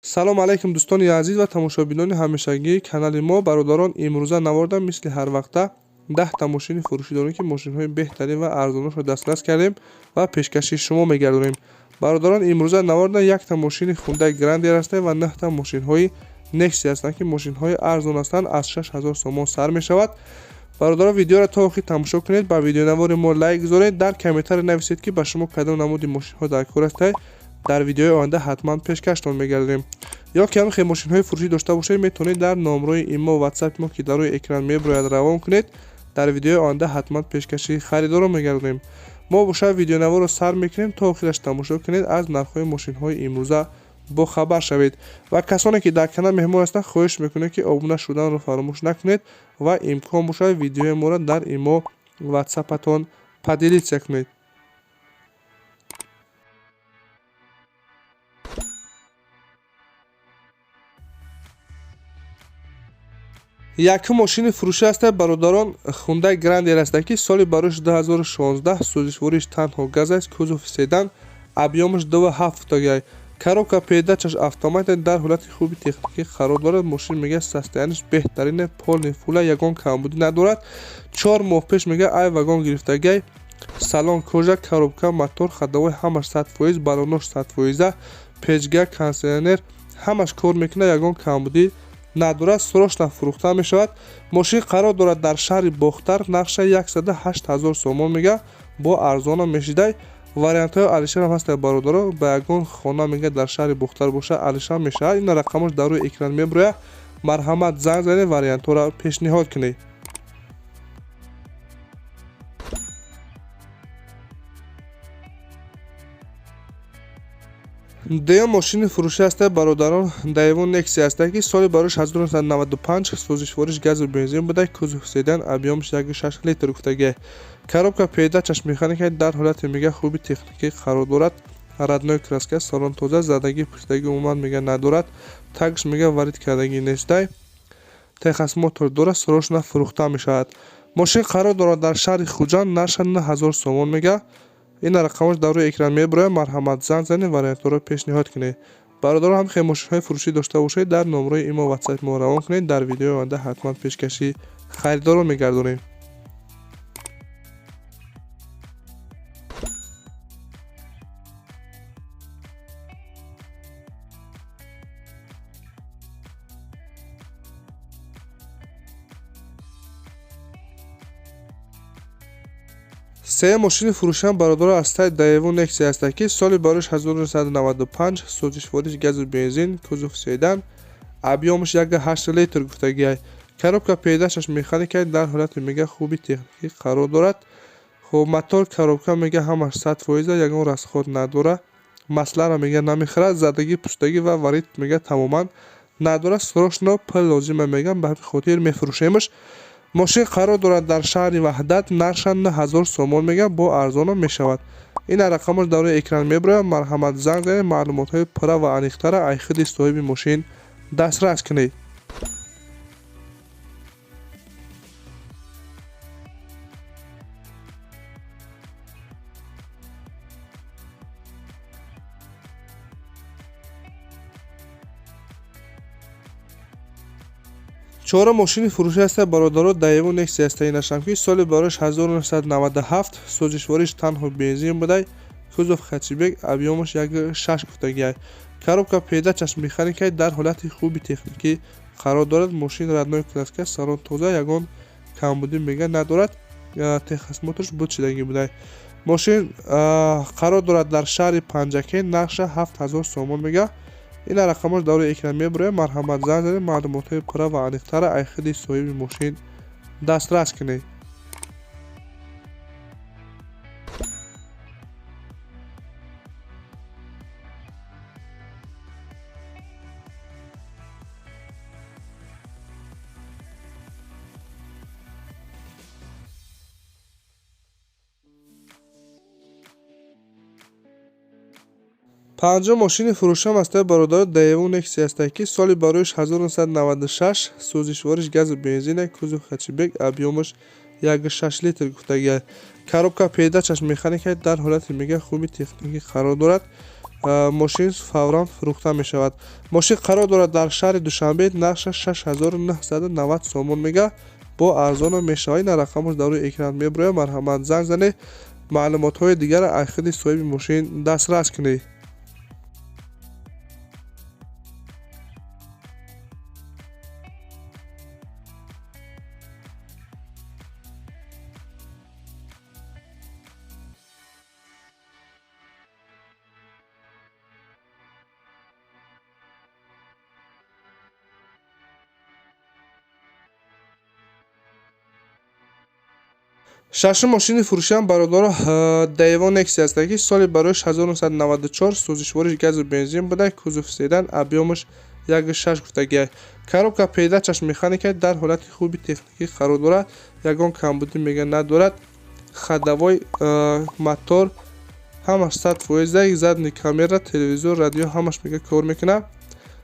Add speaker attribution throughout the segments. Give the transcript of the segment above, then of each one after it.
Speaker 1: салом алайкум дӯстони азиз ва тамошобинони ҳамешагии канали мо. бародарон, имрӯза наварда мисли ҳар вақта 10 мошини фурӯшӣ дорем ки мошинҳои беҳтарин ва арзонашро дастрас кардем ва пешкаши шумо мегардонем. бародарон, имрӯза наварда 1 мошини Hyundai Grand Air ҳастем ва 9 мошинҳои Nexia ҳастанд ки мошинҳои арзон ҳастанд. аз 6000 сомон сар мешавад. бародарон, видеоро то охир тамошо кунед. ба видеонавори мо лайк гузоред. дар комментаре нависед ки ба шумо кадом намуди мошинҳо дар кор ҳастед. дар видеои оянда ҳатман пешкаштон мегардем. ё ки ҳам мошинҳои фурӯшӣ дошта бошед, метавонед дар номрои имо WhatsApp мо ки дар рӯи экран меброяд равон кунед. дар видеои оянда ҳатман пешкаши харидорро мегардонем. мо бошад видеонаворо сар мекунем. то охираш тамошо кунед, аз нархҳои мошинҳои имрӯза бохабар шавед. ва касоне ки дар канал меҳмон ҳастанд, хоҳиш мекунем ки обуна шуданро фаромӯш накунед ва имкон бошад видеои моро дар имо WhatsApp-атон поделитсия кунед. Якум мошини фурӯшӣ ҳастад бародарон, Hyundai Grand Air ҳастад ки соли барош 2016, сӯзишвориш танҳо газ аст, кузови седан, объёмаш 2.7 футагай, коробка передачаш автомат дар ҳолати хуби техникӣ қарор дорад. мошин мега состояниш беҳтарин аст, полный фула, ягон камбудӣ надорад. 4 моҳ пеш мега ай вагон гирифтагай, салон кожа, коробка, мотор, ходовой ҳамаш 100%, балонош 100%, печга, кондитсионер ҳамаш кор мекунад, ягон камбудӣ надорад. срочно фурӯхта мешавад. мошин қарор дорад дар шаҳри Бохтар. нақша 108000 сомон мега, бо арзона мешидай. вариантҳои алишарам ҳастад бародаро. ба ягон хона мега дар шаҳри Бохтар боша алишар мешавад. ин рақамаш дар рӯи экран меброяд. марҳамат, занг занед, вариантҳоро пешниҳод кунед. дуюм мошини фурӯшӣ ҳастад бародарон, Daewoo Nexia ҳастад ки соли барош 1995, сӯзишвориш газу бензин буда, кузови седан, объёмаш 1.6 литр гуфтагӣ, коробка передачаш механика дар ҳолати мега хуби техникӣ қарор дорад. радной краска, салон тоза, задагӣ пуштагӣ умуман мега надорад. тагш мега варид кардагӣ нестай. техас мотор дорад, срочно фурӯхта мешавад. мошин қарор дорад дар шаҳри Хуҷанд. нарша 9000 сомон мега. ин рақамаш дар рӯи экран меброяд. марҳамат, занг занед, вариантҳоро пешниҳод кунед. бародарон, ҳам мошинҳои фурӯшӣ дошта бошед, дар номрои имо WhatsApp мо равон кунед. дар видеои оянда ҳатман пешкаши харидорро мегардонем. сеюм мошини фурӯшам бародаро аз сайти Daewoo Nexia ҳастад ки соли барош 1995, сӯзишвориш газу бензин, кузов седан, объёмаш 1.8 литр гуфтагӣ, коробка передачаш механика дар ҳолати мега хуби техникӣ қарор дорад. хоб мотор, коробка мега ҳамаш 100%, ягон расход надорад. маслара мега намехӯрад. задагӣ, пуштагӣ ва варид мега тамоман надорад. срочно пул лозима мегам, ба ҳамин хотир мефурӯшемаш. мошин қарор дорад дар шаҳри Ваҳдат. нарша 9000 сомон мега, бо арзона мешавад. ин рақамаш дар рӯи экран меброяд. марҳамат, занг занед, маълумотҳои пурра ва аниқтара аз худи соҳиби мошин дастрас кунед. чорум мошини фурӯшӣ ҳастад бародаро, Daewoo Nexia ҳастад инашам ки соли барош 1997, сӯзишвориш танҳо бензин будай, кузов хатчбек, объёмаш 1.6 гуфтагӣ, коробка передачаш механика дар ҳолати хуби техникӣ қарор дорад. мошин радной краска, салон тоза, ягон камбудӣ мега надорад. техас моторш будшидагӣ будай. мошин қарор дорад дар шаҳри Панҷакен. нақша 7000 сомон мега. ин рақамаш дар рӯи экран меброяд. марҳамат, занг занед, маълумотҳои пурра ва аниқтара аз худи соҳиби мошин дастрас кунед. панҷум мошини фурӯшам ҳастад бародаро, Daewoo Nexia ҳастад ки соли барош 1996, сӯзишвориш газу бензин, кузов хатчбек, объёмаш 1.6 литр гуфтагӣ, коробка передачаш механика дар ҳолати мега хуби техникӣ қарор дорад. мошин фавран фурӯхта мешавад. Мошин қарор дорад дар шаҳри Душанбе, нархаш 6990 сомон мегӯяд, бо арзонам мешавад. ин рақамаш дар рӯи экран мебарояд. марҳамат занг занед, маълумотҳои дигарро аз худи соҳиби мошин дастрас кунед. шашум мошини фурӯшиам бародаро Daewoo Nexia аст ки соли барояш 1994, сӯзишвориш газу бензин буда, кузов седан, объёмаш 1.6 гуфтагиай. Коробка передачаш механика дар ҳолати хуби техникӣ қарор дорад. Ягон камбудӣ мега надорад. Хадавой мотор ҳамаш 100%, задни камера, телевизор, радио ҳамаш мега кор мекунад.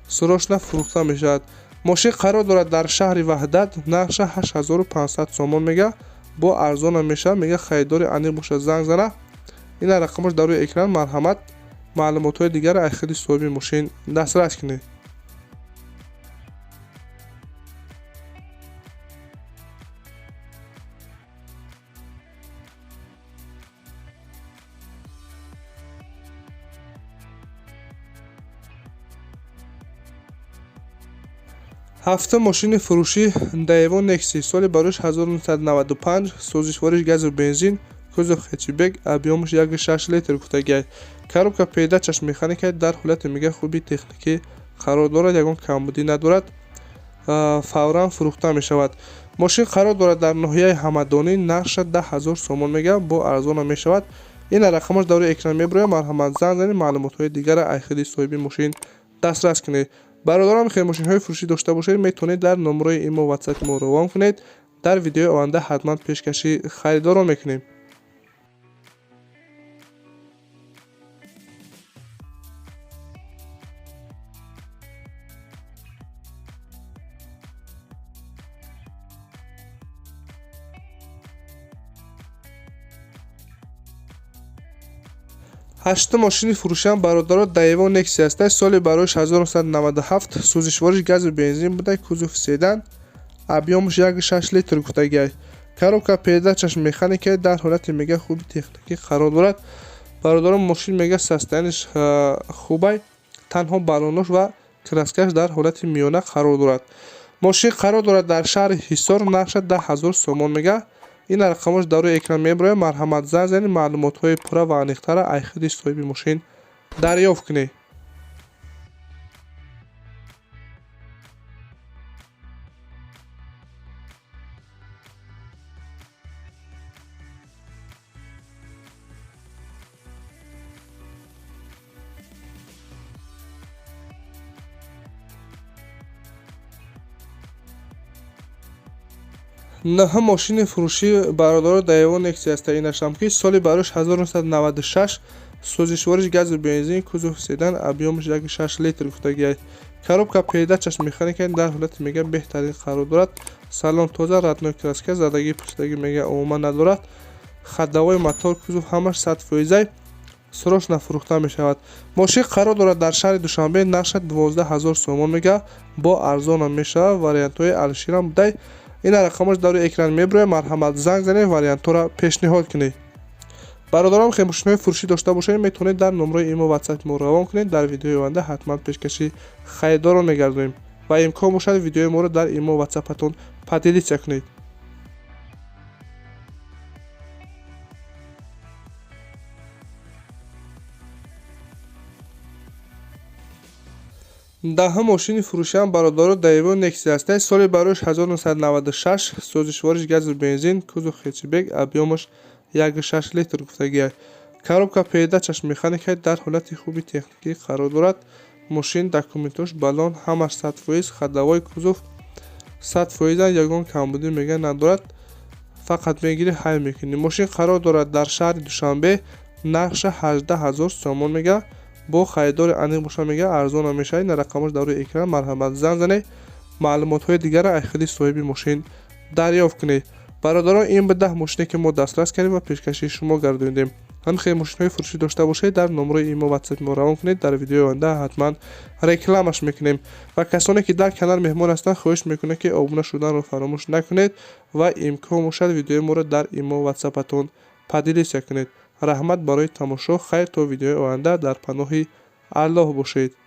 Speaker 1: Сурошна фурӯхта мешавад. мошин қарор дорад дар шаҳри Ваҳдат, нархша 8500 сомон мега, бо арзонам мешавад. мега харидори аниқ бошад, занг зана. ин рақамаш дар рӯи экран. марҳамат, маълумотҳои дигарро аз худи соҳиби мошин дастрас кунед. ҳафта мошини фурӯшӣ Daewoo Nexia, соли барояш 1995, сӯзишвориш газу бензин, кузов хэтчбек, объёмаш 1.6 литр гуфтагиай. Коробка передачаш механика дар ҳолати мега хуби техникӣ қарор дорад. ягон камбудӣ надорад. фавран фурӯхта мешавад. мошин қарор дорад дар ноҳияи Ҳамадонӣ, нархша 10000 сомон мега, бо арзонам мешавад. ин рақамаш дар рӯи экран мебарояд. марҳамат, занг занед, маълумотҳои дигарро аз худи соҳиби мошин дастрас кунед. бародарам, мехоҳед мошинҳои фурӯшӣ дошта бошед, метавонед дар номерои имо ватсапи мо равон кунед. дар видеои оянда ҳатман пешкаши харидорро мекунем. ҳаштум мошини фурӯшиам бародаро Daewoo Nexia аст. соли барояш 1997, сӯзишвориш газу бензин буда, кузов седан, объёмаш 1.6 литр гуфтагиай. Коробка передачаш механика дар ҳолати мега хуби техникӣ қарор дорад. бародаро, мошин мега состояниш хубай, танҳо балонош ва краскаш дар ҳолати миёна қарор дорад. мошин қарор дорад дар шаҳри Ҳисор, нархша 10000 сомон мега. ин рақамаш дар рӯи экран мебарояд. марҳамат, занг занед, маълумотҳои пурра ва аниқтарро аз худи соҳиби мошин дарёфт кунед. наҳум мошини фурӯшӣ бародаро Daewoo Nexia аст. инашам ки соли барояш 1996, сӯзишвориш газу бензин, кузов седан, объёмаш 1.6 литр гуфтагиай. коробка передачаш механика дар ҳолати мега беҳтарин қарор дорад. салон тоза, радной краска, задагӣ пӯстагӣ мега умуман надорад. хадавои мотор, кузов ҳамаш 100%, сурошна фурӯхта мешавад. мошин қарор дорад дар шаҳри Душанбе, нархша 12000 сомон мега, бо арзонам мешавад. вариантҳои алиширам будай. ин рақамаш дар рӯи экран мебарояд. марҳамат, занг занед, вариантҳоро пешниҳод кунед. бародарам, мехоҳед мошинҳои фурӯшӣ дошта бошед, метавонед дар номерои имо ватсапи мо равон кунед. дар видеои оянда ҳатман пешкаши харидорро мегардонем ва имкон бошад видеои моро дар имо ватсапатон падидиса кунед. даҳум мошини фурӯшиам бародаро Daewoo Nexia аст. соли барояш 1996, сӯзишвориш газу бензин, кузов хэтчбек, объёмаш 1.6 литр гуфтагиай. коробка передачаш механика дар ҳолати хуби техникӣ қарор дорад. мошин документош, балон ҳамаш 100%, хадавои кузов 100%, ягон камбудӣ мега надорад. фақат мегирӣ ҳайл мекунӣ. мошин қарор дорад дар шаҳри Душанбе, нархша 18000 сомон мега, бо харидори аниқ боша, мега арзонам мешавад. ин рақамаш дар рӯи экран. марҳамат, занг занед, маълумотҳои дигарро аз худи соҳиби мошин дарёфт кунед. бародарон, ин ба 10 мошине ки мо дастрас кардем ва пешкаши шумо гардонидем. نرخ ماشین‌های فروشی داشته باشید در نمره ایمو واتساپ ما روان کنید. در ویدیو آینده حتما رکلامش میکنیم. و کسانی که در کانال مهمان هستند خواهش میکنه که ابونه شدن رو فراموش نکنید و امکان باشد ویدیو ما رو در ایمو واتساپتون پدیدیس کنید. رحمت برای تماشا. خیر تا ویدیو آینده. در پناه الله باشید.